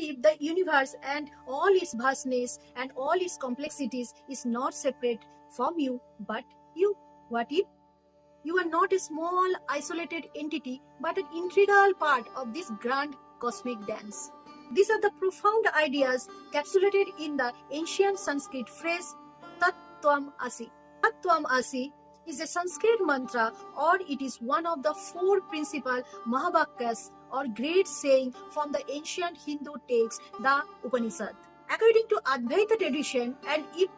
if the universe and all its vastness and all its complexities is not separate from you but you? What if you are not a small isolated entity but an integral part of this grand cosmic dance? These are the profound ideas capsulated in the ancient Sanskrit phrase Tat Tvam Asi. Tat Tvam Asi is a Sanskrit mantra, or it is one of the four principal Mahavakyas or great saying from the ancient Hindu text, the Upanishad. According to Advaita tradition, and if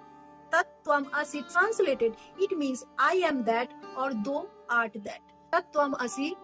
Tat Tvam Asi translated, it means I am that or thou art that. Tat Tvam Asi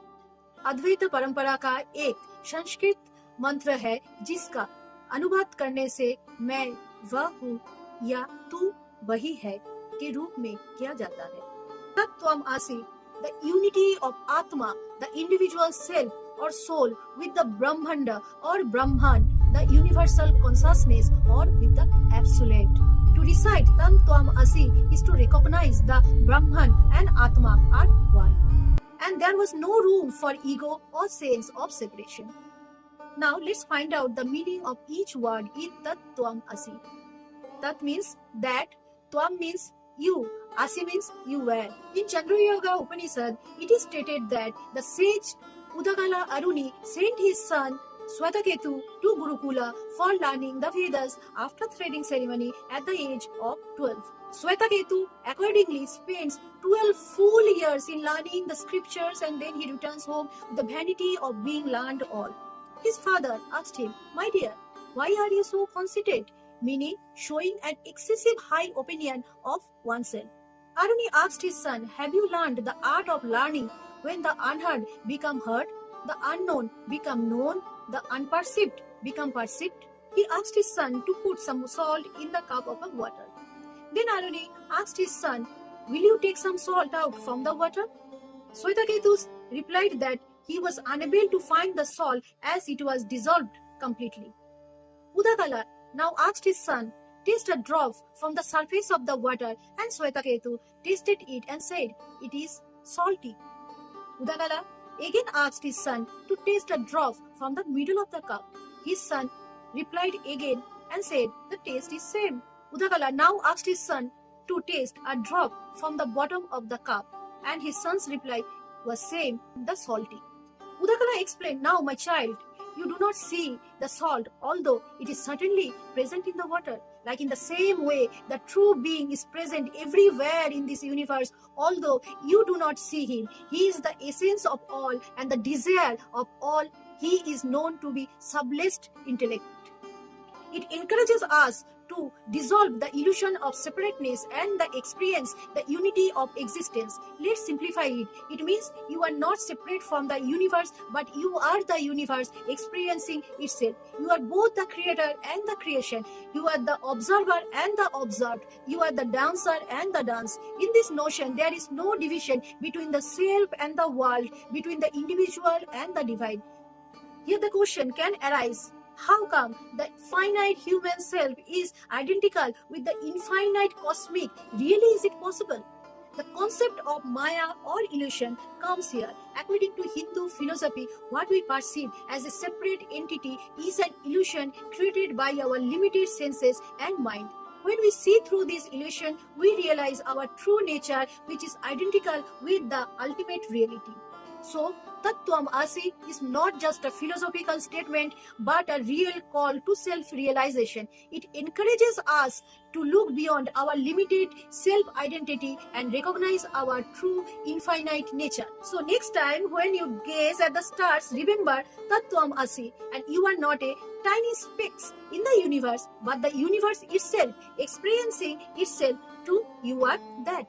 अद्वैत परंपरा का एक संस्कृत मंत्र है जिसका अनुवाद करने से मैं वह हूँ या तू वही है के रूप में किया जाता है. Tatvam Asi, the unity of Atma, the individual self or soul with the Brahmanda or Brahman, the universal consciousness or with the absolute. To recite Tatvam Asi is to recognize the Brahman and Atma are one. And there was no room for ego or sense of separation. Now let's find out the meaning of each word in Tatvam Asi. Tat means that, Tvam means you, Asi means you were. In Chandra Yoga Upanishad, it is stated that the sage Udagala Aruni sent his son Swetaketu to Gurukula for learning the Vedas after threading ceremony at the age of 12. Swetaketu accordingly spends 12 full years in learning the scriptures, and then he returns home with the vanity of being learned all. His father asked him, "My dear, why are you so conceited?" Meaning showing an excessive high opinion of oneself. Aruni asked his son, "Have you learned the art of learning when the unheard become heard, the unknown become known, the unperceived become perceived?" He asked his son to put some salt in the cup of water. Then Aruni asked his son, "Will you take some salt out from the water?" Swetaketu replied that he was unable to find the salt as it was dissolved completely. Udagala now asked his son, "Taste a drop from the surface of the water," and Swetaketu tasted it and said, "It is salty." Udagala again asked his son to taste a drop from the middle of the cup. His son replied again and said, "The taste is same." Udagala now asked his son to taste a drop from the bottom of the cup, and his son's reply was same, the salty. Udagala explained, "Now, my child, you do not see the salt, although it is certainly present in the water. Like in the same way, the true being is present everywhere in this universe, although you do not see him. He is the essence of all and the desire of all. He is known to be subblessed intellect." It encourages us to dissolve the illusion of separateness and the experience the unity of existence. Let's simplify it. It means you are not separate from the universe, but you are the universe experiencing itself. You are both the creator and the creation. You are the observer and the observed. You are the dancer and the dance. In this notion, there is no division between the self and the world, between the individual and the divine. Here the question can arise: how come the finite human self is identical with the infinite cosmic? Really, is it possible? The concept of Maya or illusion comes here. According to Hindu philosophy, what we perceive as a separate entity is an illusion created by our limited senses and mind. When we see through this illusion, we realize our true nature, which is identical with the ultimate reality. So, Tatvam Asi is not just a philosophical statement but a real call to self-realization. It encourages us to look beyond our limited self-identity and recognize our true infinite nature. So next time when you gaze at the stars, remember Tatvam Asi, and you are not a tiny specks in the universe but the universe itself experiencing itself too. You are that.